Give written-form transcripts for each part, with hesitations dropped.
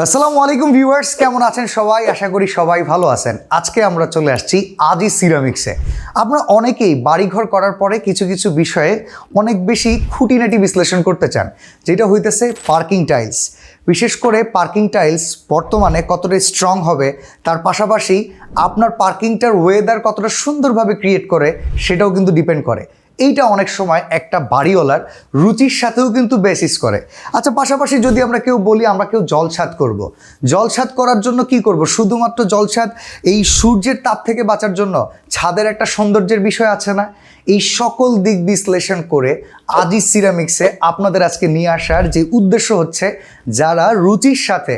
আসসালামু আলাইকুম ভিউয়ার্স, কেমন আছেন সবাই? আশা করি সবাই ভালো আছেন। আজকে আমরা চলে আসছি আজি সিরামিক্সে। আপনারা অনেকেই বাড়িঘর করার পরে কিছু কিছু বিষয়ে অনেক বেশি খুঁটিনাটি বিশ্লেষণ করতে চান, যেটা হইতেছে পার্কিং টাইলস। বিশেষ করে পার্কিং টাইলস বর্তমানে কতটা স্ট্রং হবে, তার পাশাপাশি আপনার পার্কিংটার ওয়েদার কতটা সুন্দরভাবে ক্রিয়েট করে সেটাও কিন্তু ডিপেন্ড করে। এইটা অনেক সময় একটা বাড়িওয়ালার রুচির সাথেও কিন্তু বেসিস করে। আচ্ছা, পাশাপাশি যদি আমরা কেউ বলি আমরা কেউ জলছাদ করব, জলছাদ করার জন্য কি করব? শুধুমাত্র জলছাদ এই সূর্যের তাপ থেকে বাঁচার জন্য ছাদের একটা সৌন্দর্যের বিষয় আছে না? এই সকল দিক বিশ্লেষণ করে আজি সিরামিক্সে আপনাদের আজকে নিয়ে আসার যে উদ্দেশ্য হচ্ছে, যারা রুচির সাথে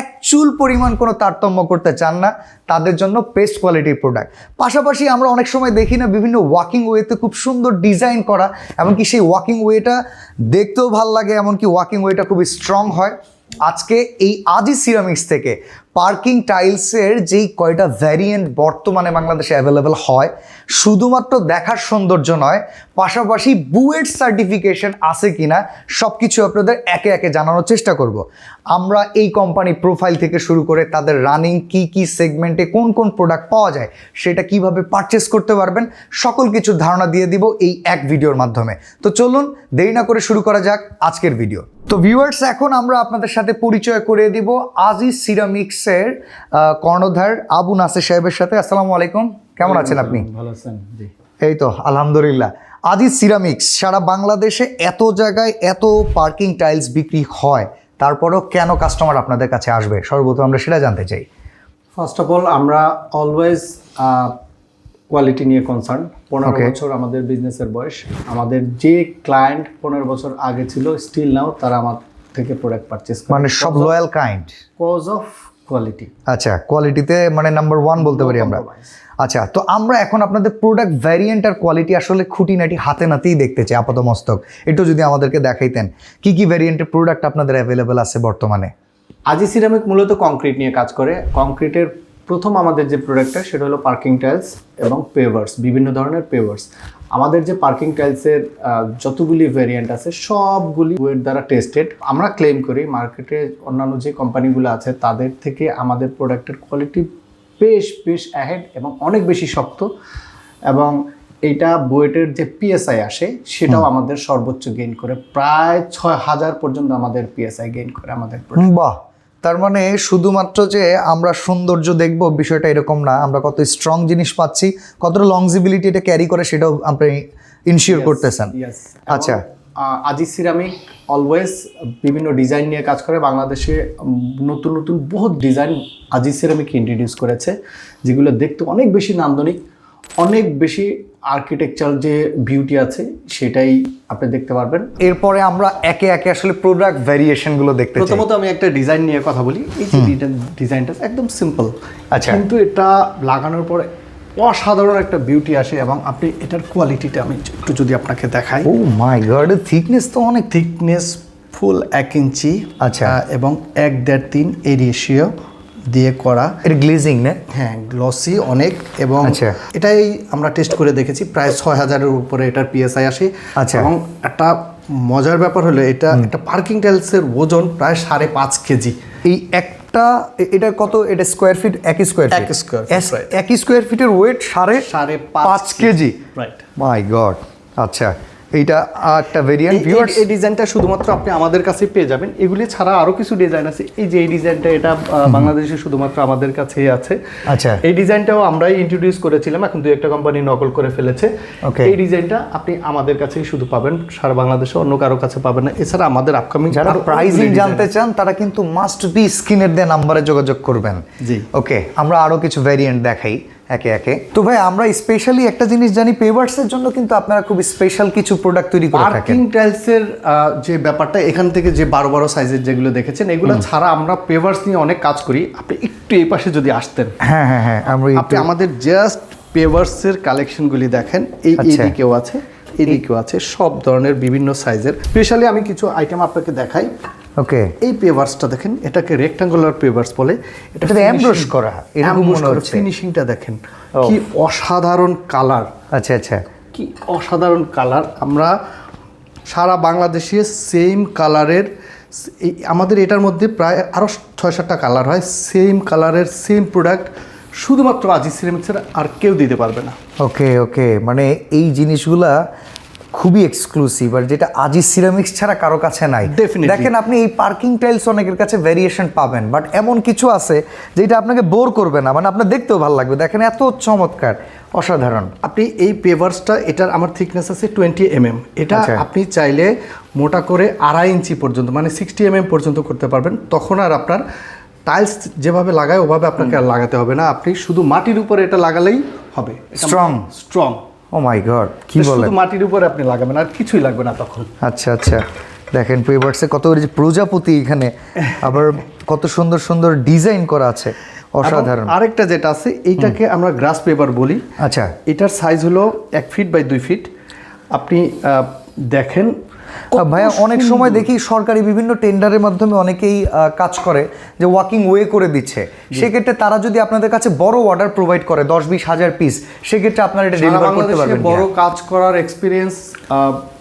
এক চুল পরিমাণ কোনো তারতম্য করতে চান না, তাদের জন্য বেস্ট কোয়ালিটির প্রোডাক্ট। পাশাপাশি আমরা অনেক সময় দেখি না বিভিন্ন ওয়াকিং ওয়েতে খুব সুন্দর ডিজাইন করা, এমনকি সেই ওয়াকিং ওয়েটা দেখতেও ভাল লাগে, এমনকি ওয়াকিং ওয়েটা খুব স্ট্রং হয়। আজকে এই আজি সিরামিক্স থেকে পার্কিং টাইলসের যেই কয়টা ভ্যারিয়েন্ট বর্তমানে বাংলাদেশে অ্যাভেলেবেল হয়, শুধুমাত্র দেখার সৌন্দর্য নয়, পাশাপাশি বুয়েট সার্টিফিকেশন আছে কিনা সব কিছু আপনাদের একে একে জানানোর চেষ্টা করব। আমরা এই কোম্পানি প্রোফাইল থেকে শুরু করে তাদের রানিং কি সেগমেন্টে কোন কোন প্রোডাক্ট পাওয়া যায়, সেটা কিভাবে পারচেস করতে পারবেন, সকল কিছুর ধারণা দিয়ে দিব এই এক ভিডিওর মাধ্যমে। তো চলুন দেরি না করে শুরু করা যাক আজকের ভিডিও। তো ভিউয়ার্স, এখন আমরা আপনাদের সাথে পরিচয় করে দিব আজি সিরামিক্সের কর্ণধার আবু নাসের সাহেবের সাথে। আসসালামু আলাইকুম, কেমন আছেন আপনি? ভালো আছেন? জি, এই তো আলহামদুলিল্লাহ। আজি সিরামিক্স সারা বাংলাদেশে এত জায়গায় এত পার্কিং টাইলস বিক্রি হয়, তারপরেও কেন কাস্টমার আপনাদের কাছে আসবে? সর্বপ্রথম আমরা সেটা জানতে চাই। ফার্স্ট অফ অল আমরা অলওয়েজ কোয়ালিটি নিয়ে কনসার্ন। 15 বছর আমাদের বিজনেসের বয়স। আমাদের যে ক্লায়েন্ট 15 বছর আগে ছিল, স্টিল নাও তারা আমার থেকে প্রোডাক্ট পারচেজ করে, মানে সব loyal kind, cause of quality. আচ্ছা, কোয়ালিটিতে মানে নাম্বার 1 বলতে পারি আমরা। আচ্ছা, তো আমরা এখন আপনাদের প্রোডাক্ট ভ্যারিয়েন্ট আর কোয়ালিটি আসলে খুঁটিনাটি হাতে নাতেই দেখতে চাই আপাত মস্তক। একটু যদি আমাদেরকে দেখাইতেন কি ভ্যারিয়েন্টের প্রোডাক্ট আপনাদের অ্যাভেলেবেল আছে বর্তমানে। আজি সিরামিক মূলত কংক্রিট নিয়ে কাজ করে। কংক্রিটের প্রথম আমাদের যে প্রোডাক্টটা সেটা হলো পার্কিং টাইলস এবং পেভার্স, বিভিন্ন ধরনের পেভার্স। আমাদের যে পার্কিং টাইলসের যতগুলি ভ্যারিয়েন্ট আছে সবগুলি ওয়েট দ্বারা টেস্টেড। আমরা ক্লেম করি মার্কেটে অন্যান্য যে কোম্পানিগুলো আছে তাদের থেকে আমাদের প্রোডাক্টের কোয়ালিটি বেশ অ্যাহেড এবং অনেক বেশি শক্ত, এবং এইটা বুয়েটের যে পিএসআই আসে সেটাও আমাদের সর্বোচ্চ গেইন করে, প্রায় 6000 পর্যন্ত আমাদের পিএসআই গেইন করে আমাদের প্রোডাক্ট। বাহ! তার মানে শুধুমাত্র যে আমরা সৌন্দর্য দেখব বিষয়টা এরকম না, আমরা কত স্ট্রং জিনিস পাচ্ছি, কতটা লংজিবিলিটি এটা ক্যারি করে সেটাও আপনি ইনশিওর করতেছেন। আচ্ছা, আজি সিরামিক অলওয়েজ বিভিন্ন ডিজাইন নিয়ে কাজ করে। বাংলাদেশে নতুন বহুত ডিজাইন আজি সিরামিক ইন্ট্রোডিউস করেছে, যেগুলো দেখতে অনেক বেশি নান্দনিক, অনেক বেশি আর্কিটেকচার যে বিউটি আছে সেটাই আপনি দেখতে পারবেন। এরপরে আমরা একে একে আসলে প্রোডাক্ট ভ্যারিয়েশনগুলো দেখতে চাই। প্রথমত আমি একটা ডিজাইন নিয়ে কথা বলি। এই যে ডিজাইনটা একদম সিম্পল, আচ্ছা, কিন্তু এটা লাগানোর পরে অসাধারণ একটা বিউটি আসে, এবং আপনি এটার কোয়ালিটিটা আমি একটু যদি আপনাকে দেখাই। ও মাই গড, থিকনেস তো অনেক। থিকনেস ফুল 1 ইঞ্চি, আচ্ছা, এবং 1.5-3 এই রেশিও দিয়ে করা। এটা গ্লেজিং না? হ্যাঁ, গ্লসি অনেক, এবং আচ্ছা, এটাই আমরা টেস্ট করে দেখেছি, প্রায় 6000-এর উপরে এটার পিএসআই আসে। আচ্ছা, এবং একটা মজার ব্যাপার হলো এটা একটা পার্কিং টাইলসের ওজন প্রায় 5.5 কেজি। এই একটা এটা কত? এটা square feet, 1 square feet, 1 square ফিটের ওয়েট 5.5 কেজি। রাইট, মাই গড। আচ্ছা, এইটা একটা ভেরিয়েন্ট। এই ডিজাইনটা শুধুমাত্র আপনি আমাদের কাছেই পেয়ে যাবেন। এগুলি ছাড়া আরো কিছু ডিজাইন আছে। এই যে এই ডিজাইনটা, এটা বাংলাদেশে শুধুমাত্র আমাদের কাছেই আছে। আচ্ছা, এই ডিজাইনটাও আমরাই ইন্ট্রোডিউস করেছিলাম, এখন 2-1টা কোম্পানি নকল করে ফেলেছে। এই ডিজাইনটা আপনি আমাদের কাছেই শুধু পাবেন, সারা বাংলাদেশে অন্য কারো কাছে পাবেন না। এছাড়া আমাদের আপকামিং যারা প্রাইসিং জানতে চান তারা কিন্তু মাস্ট বি স্ক্রিনের দেওয়া নাম্বারে যোগাযোগ করবেন। জি, ওকে, আমরা আরো কিছু ভেরিয়েন্ট দেখাই একে একে। তো ভাই, আমরা স্পেশালি একটা জিনিস জানি, পেভার্সের জন্য কিন্তু আপনারা খুব স্পেশাল কিছু প্রোডাক্ট তৈরি করে থাকেন। পার্কিং টাইলসের যে ব্যাপারটা, এখান থেকে যে বড় সাইজের যেগুলো দেখেছেন, এগুলো ছাড়া আমরা পেভার্স নিয়ে অনেক কাজ করি। আপনি একটু এই পাশে যদি আসতেন। হ্যাঁ, আপনি আমাদের জাস্ট পেভার্সের কালেকশনগুলি দেখেন। এইদিকেও আছে, এদিকেও আছে, সব ধরনের বিভিন্ন সাইজের। স্পেশালি আমি কিছু আইটেম আপনাকে দেখাই। ওকে, এই পেভার্সটা দেখেন, এটাকে রেক্টাঙ্গুলার পেভার্স বলে। এটা এমব্রোস করা, এরকম মনে হচ্ছে। ফিনিশিংটা দেখেন কি অসাধারণ কালার। আচ্ছা, কি অসাধারণ কালার। আমরা সারা বাংলাদেশে সেম কালারের আমাদের এটার মধ্যে প্রায় আরও 6-7টা কালার হয়, সেম কালারের সেম প্রোডাক্ট শুধুমাত্র আজিজ সিরামিক্সের, আর কেউ দিতে পারবে না। ওকে ওকে, মানে এই জিনিসগুলা খুবই এক্সক্লুসিভ, আর যেটা আজিজ সিরামিক্স ছাড়া কারো কাছে নাই। Definitely. দেখেন আপনি এই পার্কিং টাইলস অনেকের কাছে ভেরিয়েশন পাবেন, বাট এমন কিছু আছে যেটা আপনাকে বোর করবে না, মানে আপনার দেখতেও ভালো লাগবে। দেখেন এত চমৎকার, অসাধারণ। আপনি এই পেভার্সটা, এটার আমার থিকনেস আছে 20 mm, এটা আচ্ছা। আপনি চাইলে মোটা করে 2.5 ইঞ্চি পর্যন্ত মানে 60 mm পর্যন্ত করতে পারবেন। তখন আর আপনার টাইলস যেভাবে লাগায় ওভাবে আপনাকে আর লাগাতে হবে না, আপনি শুধু মাটির উপরে এটা লাগালেই হবে। স্ট্রং। ও মাই গড, কি বলেন! শুধু মাটির উপরে আপনি লাগাবেন, আর কিছুই লাগবে না তখন। আচ্ছা আচ্ছা, দেখেন পেপারসে কত যে প্রজাপতি, এখানে আবার কত সুন্দর সুন্দর ডিজাইন করা আছে, অসাধারণ। এবং আরেকটা যেটা আছে এইটাকে আমরা গ্রাস পেপার বলি। আচ্ছা, এটার সাইজ হলো 1 ফিট বাই 2 ফিট। আপনি দেখেন ভাইয়া অনেক সময় দেখি সরকারি বিভিন্ন টেন্ডারের মাধ্যমে অনেকেই কাজ করে যে ওয়াকিং ওয়ে করে দিচ্ছে, সেক্ষেত্রে তারা যদি আপনাদের কাছে বড় অর্ডার প্রোভাইড করে 10-20 হাজার পিস, সেক্ষেত্রে আপনারা এটা ডেলিভার করতে পারবেন। বড় কাজ করার এক্সপিরিয়েন্স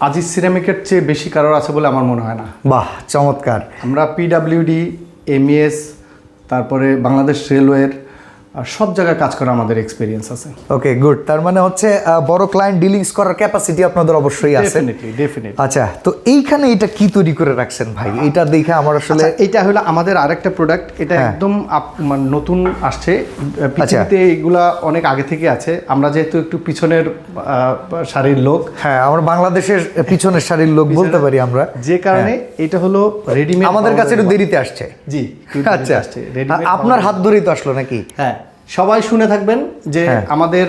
আজিজ সিরামিকের চেয়ে বেশি কারোর আছে বলে আমার মনে হয় না। বাহ, চমৎকার। আমরা পিডাব্লিউডি, এমইএস, তারপরে বাংলাদেশ রেলওয়ের সব জায়গায় কাজ করা আমাদের এক্সপিরিয়েন্স আছে। ওকে, গুড। তার মানে হচ্ছে বড় ক্লায়েন্ট ডিলিংস করার ক্যাপাসিটি আপনাদের অবশ্যই আছে। ডেফিনেটলি। আচ্ছা, তো এইখানে এটা কি তৈরি করে রাখছেন ভাই? এটা দেখে আমার আসলে এটা হলো আমাদের আরেকটা প্রোডাক্ট, এটা একদম মানে নতুন আসছে পৃথিবীতে, এগুলা অনেক আগে থেকে আছে। আমরা যেহেতু একটু পিছনের সারির লোক, হ্যাঁ, আমরা বাংলাদেশের পিছনের সারির লোক বলতে পারি আমরা, যে কারণে এটা হলো রেডিমেড। আমাদের কাছে একটু দেরিতে আসছে। জি, আচ্ছা, আপনার হাত ধরেই তো আসলো নাকি? হ্যাঁ, সবাই শুনে থাকবেন যে আমাদের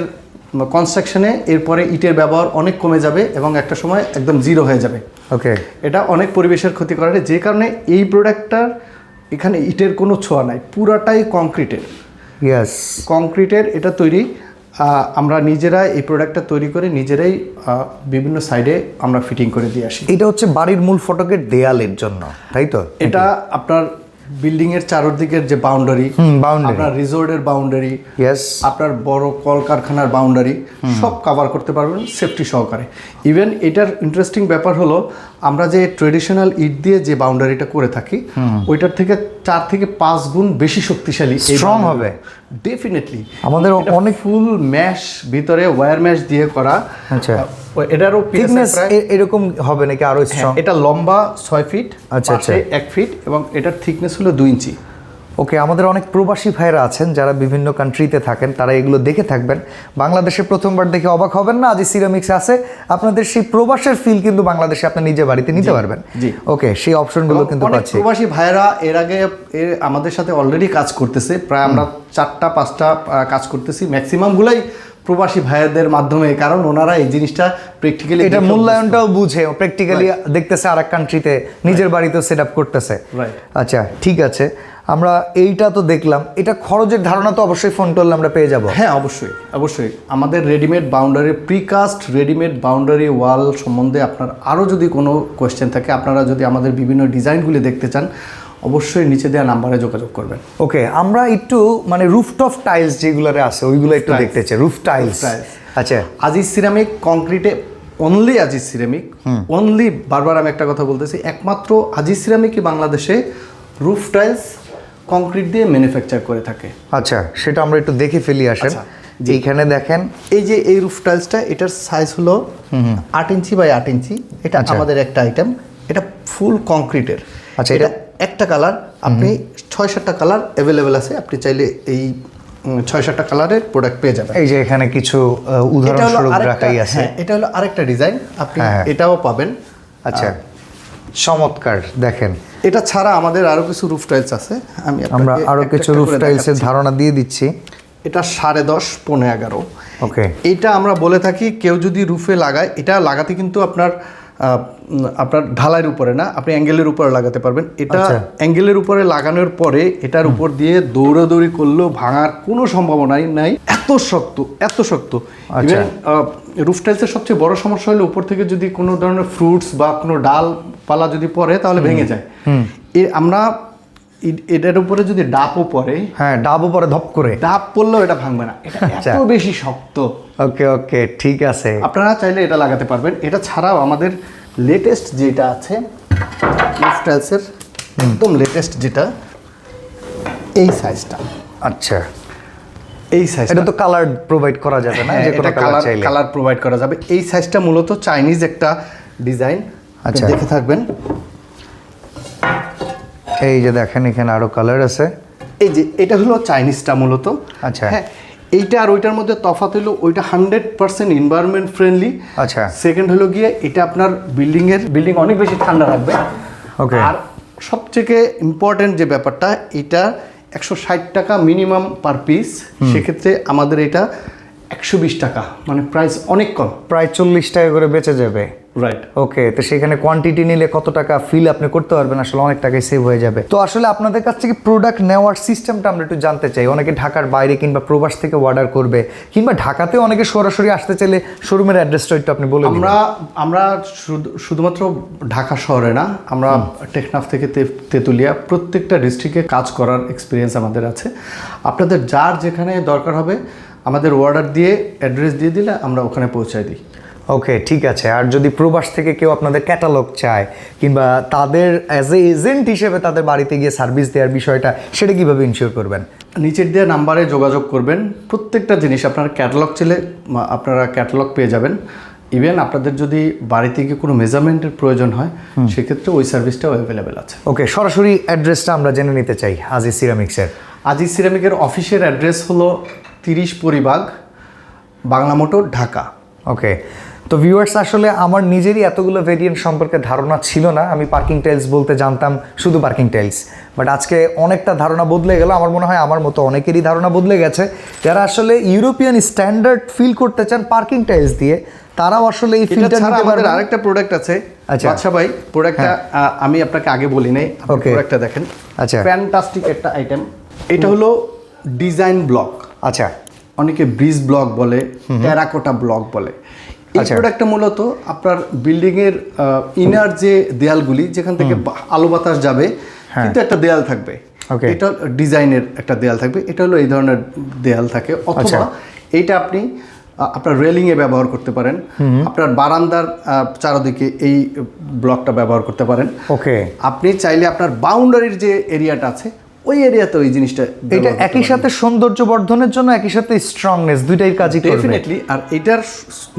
কনস্ট্রাকশনে এরপরে ইটের ব্যবহার অনেক কমে যাবে এবং একটা সময় একদম জিরো হয়ে যাবে। ওকে, এটা অনেক পরিবেশের ক্ষতি করে, যে কারণে এই প্রোডাক্টটার এখানে ইটের কোনো ছোঁয়া নাই, পুরাটাই কংক্রিটের। ইয়েস, কংক্রিটের এটা তৈরি। আমরা নিজেরা এই প্রোডাক্টটা তৈরি করে নিজেরাই বিভিন্ন সাইডে আমরা ফিটিং করে দিয়ে আসি। এটা হচ্ছে বাড়ির মূল ফটকের দেয়ালের জন্য, তাই তো? এটা আপনার বিল্ডিং এর চারদিকের যে বাউন্ডারি, আপনার রিসোর্টের বাউন্ডারি, ইয়েস, আপনার বড় কলকারখানার বাউন্ডারি সব কভার করতে পারবেন সেফটি সহকারে। ইভেন এটার ইন্টারেস্টিং ব্যাপার হলো আমরা যে ট্রেডিশনাল ইট দিয়ে যে বাউন্ডারিটা করে থাকি ওইটার থেকে 4 থেকে 5 গুণ বেশি শক্তিশালী, স্ট্রং হবে ডেফিনেটলি। আমাদের অনেক ফুল ম্যাশ ভিতরে ওয়্যার ম্যাশ দিয়ে করা। আচ্ছা, এটারও থিকনেস এরকম হবে নাকি আরো স্ট্রং? এটা লম্বা 6 ফিট, আচ্ছা আচ্ছা, 1 ফিট, এবং এটার থিকনেস হলো 2 ইঞ্চি। ওকে, আমাদের অনেক প্রবাসী ভাইরা আছেন যারা বিভিন্ন কান্ট্রিতে থাকেন, তারা এগুলো দেখে থাকবেন। বাংলাদেশে প্রথমবার দেখে অবাক হবেন না, আজিজ সিরামিক্স আছে, আপনাদের সেই প্রবাসের ফিল কিন্তু বাংলাদেশে আপনি নিজের বাড়িতে নিতে পারবেন। জি, ওকে, সেই অপশনগুলো কিন্তু পাচ্ছি। প্রবাসী ভাইরা এর আগে আমাদের সাথে অলরেডি কাজ করতেছে, প্রায় আমরা 4টা-5টা কাজ করতেছি, ম্যাক্সিমামগুলাই প্রবাসী ভাইয়াদের মাধ্যমে, কারণ ওনারা এই জিনিসটা প্র্যাকটিক্যালি এটা মূল্যায়নটাও বুঝে প্র্যাকটিক্যালি দেখতেছে, আরেক কান্ট্রিতে নিজের বাড়িতেও সেট আপ করতেছে। আচ্ছা, ঠিক আছে, আমরা এইটা তো দেখলাম। এটা খরচের ধারণা তো অবশ্যই ফোন করলে আমরা পেয়ে যাব। হ্যাঁ, অবশ্যই অবশ্যই। আমাদের readymade boundary, precast readymade boundary wall সম্বন্ধে আপনার আরও যদি কোনো কোয়েশ্চেন থাকে, আপনারা যদি আমাদের বিভিন্ন ডিজাইনগুলি দেখতে চান, অবশ্যই নিচে দেওয়া নাম্বারে যোগাযোগ করবেন। ওকে, আমরা একটু মানে রুফটপ টাইলস যেগুলোরে আছে ওইগুলো একটু দেখতে চাই। রুফ টাইলস, আচ্ছা, আজিজ সিরামিক কংক্রিটে অনলি আজিজ সিরামিক, অনলি, বারবার আমি একটা কথা বলতেছি, একমাত্র আজিজ সিরামিকই বাংলাদেশে রুফ টাইলস কংক্রিট দিয়ে ম্যানুফ্যাকচার করে থাকে। আচ্ছা, সেটা আমরা একটু দেখে ফেলি আসেন। এইখানে দেখেন, এই যে এই রুফ টাইলসটা, এটার সাইজ হলো 8 ইঞ্চি বাই 8 ইঞ্চি। এটা আমাদের একটা আইটেম, এটা ফুল কংক্রিটের। আচ্ছা, এটা একটা কালার, আপনি 6-7টা কালার অ্যাভেলেবেল আছে, আপনি চাইলে এই 6-7টা কালারের প্রোডাক্ট পেয়ে যাবেন। এই যে এখানে কিছু উদাহরণস্বরূপ রাখাই আছে। এটা হলো আরেকটা ডিজাইন, আপনি এটাও পাবেন। আচ্ছা, চমৎকার। দেখেন, এটা ছাড়া আমাদের আরো কিছু রুফ টাইলস আছে, আমরা আরো কিছু রুফ টাইলসের ধারণা দিয়ে দিচ্ছি। এটা 10.5 পৌনে 11। ওকে, এটা আমরা বলে থাকি কেউ যদি রুফে লাগায়, এটা লাগাতে কিন্তু আপনার ঢালাইয়ের উপরে না, আপনি অ্যাঙ্গেলের উপরে লাগাতে পারবেন। এটা অ্যাঙ্গেলের উপরে লাগানোর পরে এটার উপর দিয়ে দৌড়াদৌড়ি করলেও ভাঙার কোনো সম্ভাবনাই নাই, এত শক্ত, এত শক্ত। রুফ টাইলসের সবচেয়ে বড় সমস্যা হলো উপর থেকে যদি কোনো ধরনের ফ্রুটস বা কোনো ডালপালা যদি পড়ে তাহলে ভেঙে যায়। আমরা এটার উপরে যদি ডাবও পড়ে, হ্যাঁ, ডাবও পরে ধপ করে, ডাব পড়লেও এটা ভাঙবে না, এটা এত বেশি শক্ত। ওকে ওকে, ঠিক আছে, আপনারা চাইলে এটা লাগাতে পারবেন। এটা ছাড়াও আমাদের লেটেস্ট যেটা আছে রুফ টাইলসের একদম লেটেস্ট যেটা এই সাইজটা, আচ্ছা, এই সাইজ এটা তো কালার প্রোভাইড করা যাবে না, যে কোনো কালার চাইলে? কালার প্রোভাইড করা যাবে। এই সাইজটা মূলত চাইনিজ একটা ডিজাইন, আচ্ছা। দেখে থাকবেন। এই যে দেখেন এখানে আরো কালার আছে। এই যে এটা হলো চাইনিজটা মূলত। আচ্ছা। হ্যাঁ, এইটা আর ওইটার মধ্যে তফাৎ হলো ওইটা 100% এনভায়রনমেন্ট ফ্রেন্ডলি। আচ্ছা। সেকেন্ড হলো গিয়ে এটা আপনার বিল্ডিং অনেক বেশি ঠান্ডা রাখবে। ওকে। আর সবথেকে ইম্পর্টেন্ট যে ব্যাপারটা, এটা 160 টাকা মিনিমাম পার পিস, সেক্ষেত্রে আমাদের এটা 120 টাকা, মানে প্রাইস অনেক কম। প্রায় 40 টাকা করে বেঁচে যাবে। রাইট। ওকে, তো সেখানে কোয়ান্টিটি নিলে কত টাকা ফিল আপনি করতে পারবেন, আসলে অনেক টাকাই সেভ হয়ে যাবে। তো আসলে আপনাদের কাছ থেকে প্রোডাক্ট নেওয়ার সিস্টেমটা আমরা একটু জানতে চাই। অনেকে ঢাকার বাইরে কিংবা প্রবাস থেকে অর্ডার করবে, কিংবা ঢাকাতেও অনেকে সরাসরি আসতে চাইলে শোরুমের অ্যাড্রেসটা একটু আপনি বলে দিন। আমরা শুধুমাত্র ঢাকা শহরে না, আমরা টেকনাফ থেকে তেতুলিয়া প্রত্যেকটা ডিস্ট্রিক্টে কাজ করার এক্সপিরিয়েন্স আমাদের আছে। আপনাদের যার যেখানে দরকার হবে আমাদের অর্ডার দিয়ে অ্যাড্রেস দিয়ে দিলে আমরা ওখানে পৌঁছায় দিই। ওকে, ঠিক আছে। আর যদি প্রবাস থেকে কেউ আপনাদের ক্যাটালগ চায় কিংবা তাদের অ্যাজ এ এজেন্ট হিসেবে তাদের বাড়িতে গিয়ে সার্ভিস দেওয়ার বিষয়টা, সেটা কিভাবে ইনশিওর করবেন? নিচের দেওয়া নাম্বারে যোগাযোগ করবেন। প্রত্যেকটা জিনিস আপনারা ক্যাটালগ চাইলে আপনারা ক্যাটালগ পেয়ে যাবেন। ইভেন আপনাদের যদি বাড়ি থেকে কোনো মেজারমেন্টের প্রয়োজন হয়, সেক্ষেত্রে ওই সার্ভিসটাও অ্যাভেলেবেল আছে। ওকে, সরাসরি অ্যাড্রেসটা আমরা জেনে নিতে চাই আজিজ সিরামিক্সের। আজিজ সিরামিকের অফিসের অ্যাড্রেস হলো 30 পরিবাগ, বাংলা মোটর, ঢাকা। ওকে, তো ভিউয়ার্স, আসলে আমার নিজেরই এতগুলো ভেরিয়েন্ট সম্পর্কে ধারণা ছিল না। আমি পার্কিং টাইলস বলতে জানতাম শুধু পার্কিং টাইলস, বাট আজকে অনেকটা ধারণা বদলে গেল। আমার মনে হয় আমার মতো অনেকেরই ধারণা বদলে গেছে। যারা আসলে ইউরোপিয়ান স্ট্যান্ডার্ড ফিল করতে চান পার্কিং টাইলস দিয়ে, তারাও আসলে এই ফিলটা নিতে আমাদের পারবেন। আরেকটা প্রোডাক্ট আছে। আচ্ছা। আচ্ছা ভাই, প্রোডাক্টটা আমি আপনাকে আগে বলি নাই, আপনি Okay. প্রোডাক্টটা দেখেন। আচ্ছা। ফ্যান্টাস্টিক একটা আইটেম। এটা হলো ডিজাইন ব্লক। আচ্ছা। অনেকে ব্রিজ ব্লক বলে, টেরাকোটা ব্লক বলে। এই আচ্ছা। প্রোডাক্টটা মূলত আপনার বিল্ডিং এর ইনার যে দেয়ালগুলি, যেখান থেকে আলো বাতাস যাবে, কিন্তু একটা দেয়াল থাকবে। Okay. এটা ডিজাইনের একটা দেয়াল থাকবে। এটা হলো এই ধরনের দেয়াল থাকে। অথবা এইটা আপনি আপনার রেলিংয়ে ব্যবহার করতে পারেন, আপনার বারান্দার চারদিকে এই ব্লকটা ব্যবহার করতে পারেন। ওকে, আপনি চাইলে আপনার বাউন্ডারির যে এরিয়াটা আছে, ওই এরিয়াতে ওই জিনিসটা এটা একই সাথে সৌন্দর্য বর্ধনের জন্য, একই সাথে স্ট্রংনেস, দুইটাই কাজই করবে। ডেফিনেটলি। আর এটার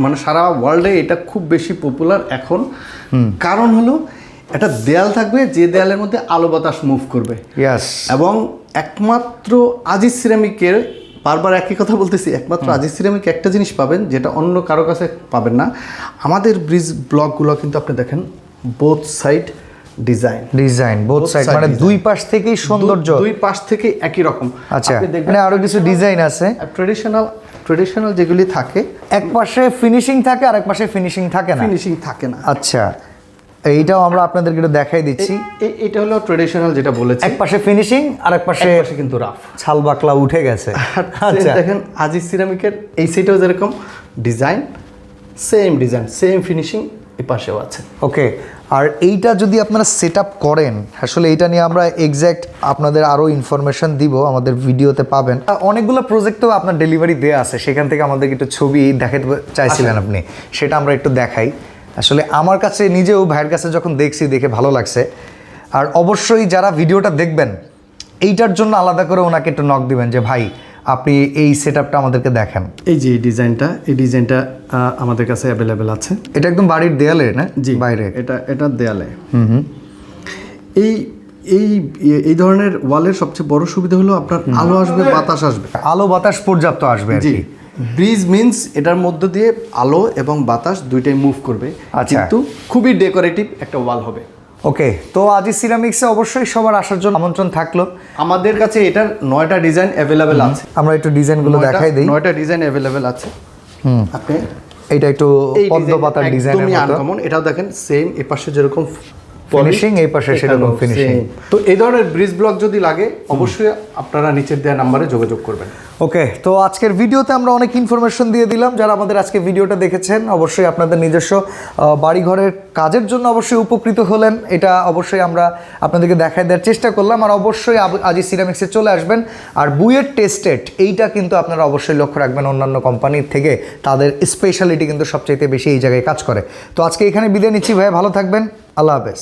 মানে সারা ওয়ার্ল্ডে এটা খুব বেশি পপুলার এখন। কারণ হলো একটা দেয়াল থাকবে, যে দেয়ালের মধ্যে আলো বাতাস মুভ করবে। ইয়েস। এবং একমাত্র আজিজ সিরামিকের, বারবার একই কথা বলতেছি, একমাত্র আজিজ সিরামিক একটা জিনিস পাবেন যেটা অন্য কারো কাছে পাবেন না। আমাদের ব্রিজ ব্লকগুলো কিন্তু আপনি দেখেন both side design both side, মানে দুই পাশ থেকেই সৌন্দর্য, দুই পাশ থেকে একই রকম। আচ্ছা, মানে আরো কিছু ডিজাইন আছে। ট্রেডিশনাল যেগুলি থাকে, এক পাশে ফিনিশিং থাকে আর এক পাশে ফিনিশিং থাকে না। ফিনিশিং থাকে না। আচ্ছা, এইটাও আমরা আপনাদেরকে একটু দেখাই দিচ্ছি। এটা হলো ট্রেডিশনাল যেটা বলেছি, এক পাশে ফিনিশিং আর এক পাশে কিন্তু রাফ, ছাল বাকলা উঠে গেছে। আচ্ছা, দেখেন আজিজ সিরামিকের এই সাইডেও যেরকম ডিজাইন, সেম ফিনিশিং এই পাশেও আছে। ওকে, আর এইটা যদি আপনারা সেট আপ করেন, আসলে এইটা নিয়ে আমরা এক্স্যাক্ট আপনাদের আরও ইনফরমেশন দিব, আমাদের ভিডিওতে পাবেন। অনেকগুলো প্রজেক্টও আপনার ডেলিভারি দেওয়া আছে, সেখান থেকে আমাদেরকে একটু ছবি দেখাতে চাইছিলেন আপনি, সেটা আমরা একটু দেখাই। আসলে আমার কাছে নিজেও ভাইয়ের কাছে যখন দেখছি, দেখে ভালো লাগছে। আর অবশ্যই যারা ভিডিওটা দেখবেন, এইটার জন্য আলাদা করে ওনাকে একটু নক দিবেন যে ভাই আপনি এই সেট আপটা আমাদেরকে দেখেন। এই যে এই ডিজাইনটা আমাদের কাছে অ্যাভেলেবেল আছে। এটা একদম বাড়ির দেয়ালে না? জি, বাইরে এটা দেয়ালে। এই ধরনের ওয়ালের সবচেয়ে বড় সুবিধা হলো আপনার আলো আসবে, বাতাস আসবে, আলো বাতাস পর্যাপ্ত আসবে আর জি। কি। ব্রিজ মিন্স এটার মধ্য দিয়ে আলো এবং বাতাস দুইটাই মুভ করবে। আচ্ছা। কিন্তু খুবই ডেকোরেটিভ একটা ওয়াল হবে। ওকে, তো আজিজ সিরামিক্সে অবশ্যই সবার আসার জন্য আমন্ত্রণ থাকলো। আমাদের কাছে এটার 9টা ডিজাইন অ্যাভেলেবেল আছে। আমরা একটু ডিজাইনগুলো দেখাই দিই। 9টা ডিজাইন অ্যাভেলেবেল আছে। আপনি এইটা একটু পদ্ম পাতার ডিজাইনের মতো, আনকমন। এটাও দেখেন সেম, এই পাশে যেরকম ফিনিশিং, এই পাশে সেরকম ফিনিশিং। তো এই ধরনের ব্রিজ ব্লক যদি লাগে, অবশ্যই আপনারা নিচের দেওয়া নাম্বারে যোগাযোগ করবেন। ওকে, তো আজকের ভিডিওতে আমরা অনেক ইনফরমেশন দিয়ে দিলাম। যারা আমাদের আজকে ভিডিওটা দেখেছেন, অবশ্যই আপনাদের নিজস্ব বাড়িঘরের কাজের জন্য অবশ্যই উপকৃত হলেন। এটা অবশ্যই আমরা আপনাদেরকে দেখায় দেওয়ার চেষ্টা করলাম। আর অবশ্যই আজিজ সিরামিক্সে চলে আসবেন। আর বুয়েট টেস্টেড, এইটা কিন্তু আপনারা অবশ্যই লক্ষ্য রাখবেন, অন্যান্য কোম্পানির থেকে তাদের স্পেশালিটি কিন্তু সবচাইতে বেশি এই জায়গায় কাজ করে। তো আজকে এখানে বিদায় নিচ্ছি ভাই, ভালো থাকবেন, আল্লাহ হাফেজ।